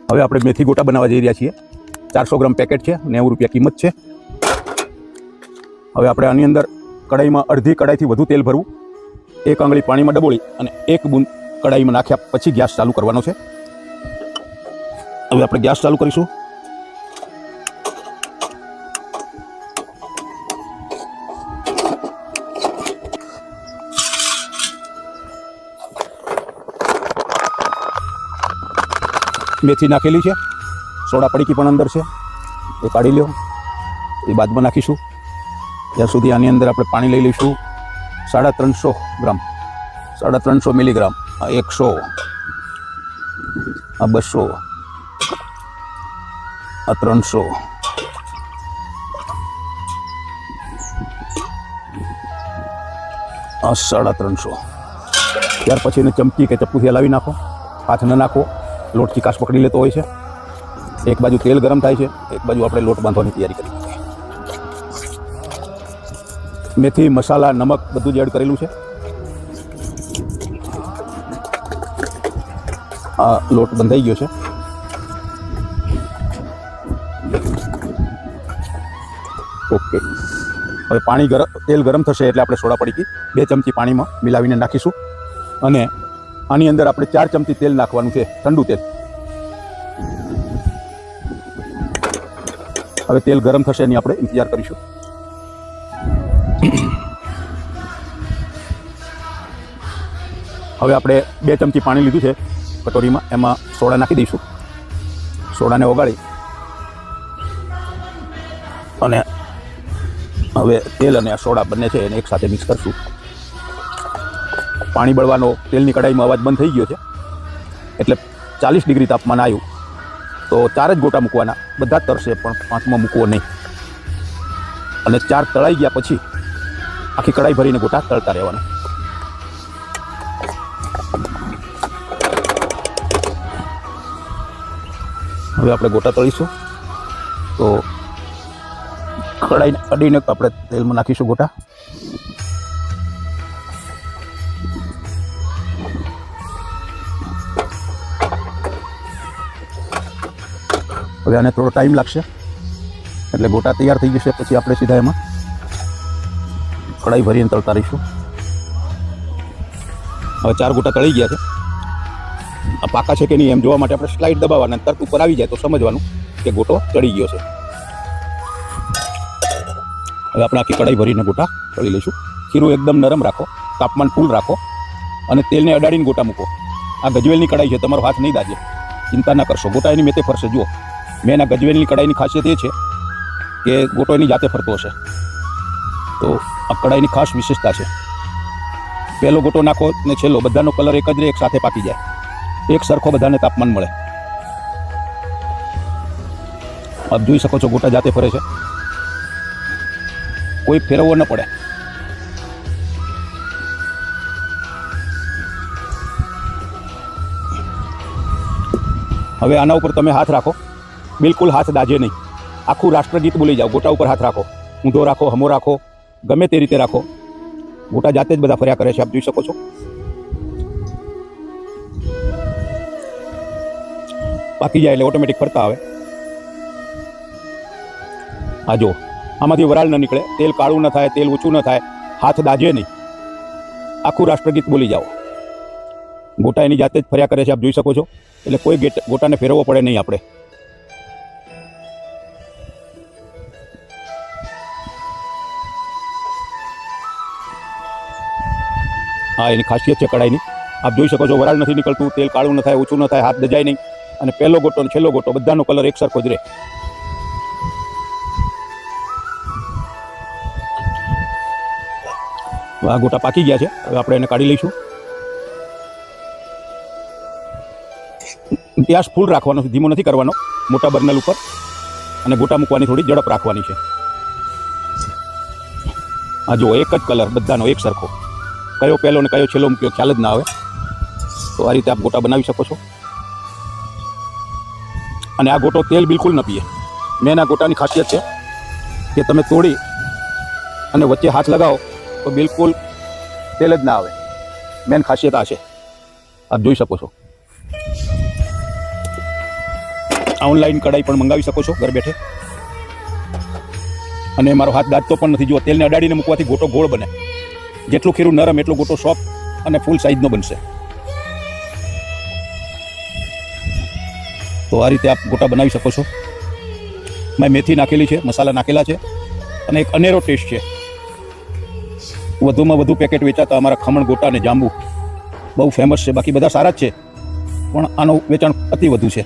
હવે આપણે મેથી ગોટા બનાવવા જઈ રહ્યા છીએ। 400 ગ્રામ પેકેટ છે, 90 રૂપિયા કિંમત છે। હવે આપણે આની અંદર કડાઈમાં અડધી કડાઈથી વધુ તેલ ભરવું, 1 આંગળી પાણીમાં ડબોળી અને 1 બૂંદ કડાઈમાં નાખ્યા પછી ગેસ ચાલુ કરવાનો છે। હવે આપણે ગેસ ચાલુ કરીશું। મેથી નાખેલી છે, સોડા પડીકી પણ અંદર છે, એ કાઢી લ્યો, એ બાદમાં નાખીશું। ત્યાં સુધી આની અંદર આપણે પાણી લઈ લઈશું 350 ગ્રામ, 350 મિલીગ્રામ, આ 100, આ 200, આ 300, આ 350। ત્યાર પછી એને ચમચી કે ચપ્પુથી હલાવી નાખો, હાથ ન નાખો, લોટ ચીકાશ પકડી લેતો હોય છે। એક બાજુ તેલ ગરમ થાય છે, એક બાજુ આપણે લોટ બાંધવાની તૈયારી કરી। મેથી, મસાલા, નમક બધું જ એડ કરેલું છે। આ લોટ બંધાઈ ગયો છે। ઓકે, હવે પાણી તેલ ગરમ થશે એટલે આપણે સોડા પડીકી 2 ચમચી પાણીમાં મિલાવીને નાખીશું અને આની અંદર આપણે 4 ચમચી તેલ નાખવાનું છે, ઠંડુ તેલ। હવે તેલ ગરમ થશે એની આપણે ઇંતજાર કરીશું। હવે આપણે 2 ચમચી પાણી લીધું છે કટોરીમાં, એમાં સોડા નાખી દઈશું। સોડાને ઓગાળી અને હવે તેલ અને સોડા બંને છે એને એકસાથે મિક્સ કરશું। પાણી બળવાનો તેલની કડાઈમાં અવાજ બંધ થઈ ગયો છે, એટલે 40 ડિગ્રી તાપમાન આવ્યું તો 4 જ ગોટા મૂકવાના, બધા જ તરશે પણ 5મો મૂકવો નહીં। અને 4 તળાઈ ગયા પછી આખી કડાઈ ભરીને ગોટા તળતા રહેવાના। હવે આપણે ગોટા તળીશું તો કડાઈને અડીને આપણે તેલમાં નાખીશું ગોટા। હવે આને થોડો ટાઈમ લાગશે એટલે ગોટા તૈયાર થઈ જશે, પછી આપણે સીધા એમાં કડાઈ ભરીને તળતા રહીશું। હવે 4 ગોટા તળી ગયા છે, આ પાકા છે કે નહીં એમ જોવા માટે આપણે સ્લાઇડ દબાવવાના, તરત ઉપર આવી જાય તો સમજવાનું કે ગોટો તળી ગયો છે। હવે આપણે આખી કડાઈ ભરીને ગોટા તળી લઈશું। ખીરું એકદમ નરમ રાખો, તાપમાન ફૂલ રાખો અને તેલને અડાડીને ગોટા મૂકો। આ ગજવેલની કડાઈ છે, તમારો હાથ નહીં દાજે, ચિંતા ના કરશો, ગોટા એની મેતે ફરશે। જુઓ, મેં આ ગજવેલની કડાઈની ખાસિયત એ છે કે ગોટો એની જાતે ફરતો હશે, તો આ કડાઈની ખાસ વિશેષતા છે। પહેલો ગોટો નાખો ને છેલ્લો, બધાનો કલર એક જ રહે, એક સાથે પાકી જાય, એક સરખો બધાને તાપમાન મળે। આપ જોઈ શકો છો ગોટા જાતે ફરે છે, કોઈ ફેરવવો ન પડે। હવે આના ઉપર તમે હાથ રાખો, બિલકુલ હાથ દાજે નહીં, આખું રાષ્ટ્રગીત બોલી જાઓ। ગોટા ઉપર હાથ રાખો, ઊંધો રાખો, હમો રાખો, ગમે તે રીતે રાખો, ગોટા જાતે જ બધા ફર્યા કરે છે, આપ જોઈ શકો છો। પાકી જાય એટલે ઓટોમેટિક ફરતા આવે। આ જો, આમાંથી વરાળ ન નીકળે, તેલ કાળું ન થાય, તેલ ઊંચું ન થાય, હાથ દાજે નહીં, આખું રાષ્ટ્રગીત બોલી જાઓ। ગોટા એની જાતે જ ફર્યા કરે છે, આપ જોઈ શકો છો, એટલે કોઈ ગોટાને ફેરવવો પડે નહીં આપણે। હા, એની ખાસિયત છે કડાઈની, આપ જોઈ શકો છો, વરાળ નથી નીકળતું, તેલ કાળું ન થાય, ઊંચું ન થાય, હાથ દજાય નહીં, અને પહેલો ગોટો અને છેલ્લો ગોટો બધાનો કલર એક સરખો જ રહે। આ ગોટા પાકી ગયા છે, હવે આપણે એને કાઢી લઈશું। ગેસ ફૂલ રાખવાનો છે, ધીમો નથી કરવાનો, મોટા બર્નલ ઉપર, અને ગોટા મૂકવાની થોડી ઝડપ રાખવાની છે। આ જો, એક જ કલર બધાનો એક સરખો, કયો પહેલો ને કયો છેલ્લો મૂક્યો ખ્યાલ જ ના આવે। તો આ રીતે આપ ગોટા બનાવી શકો છો। અને આ ગોટો તેલ બિલકુલ ન પીએ। મેન આ ગોટાની ખાસિયત છે કે તમે તોડી અને વચ્ચે હાથ લગાવો તો બિલકુલ તેલ જ ના આવે। મેન ખાસિયત આ છે, આપ જોઈ શકો છો। ઓનલાઈન કડાઈ પણ મંગાવી શકો છો ઘર બેઠે. અને મારો હાથ દાજતો પણ નથી. જો તેલને અડાડીને મૂકવાથી ગોટો ગોળ બને. જેટલું ખીરું નરમ એટલો ગોટો સોફ્ટ અને ફૂલ સાઈઝનો બનશે. તો આ રીતે આપ ગોટા બનાવી શકો છો. મેં મેથી નાખેલી છે, મસાલા નાખેલા છે અને એક અનેરો ટેસ્ટ છે. વધુમાં વધુ પેકેટ વેચાતા અમારા ખમણ ગોટા અને જાંબુ બહુ ફેમસ છે. બાકી બધા સારા જ છે, પણ આનું વેચાણ અતિ વધુ છે.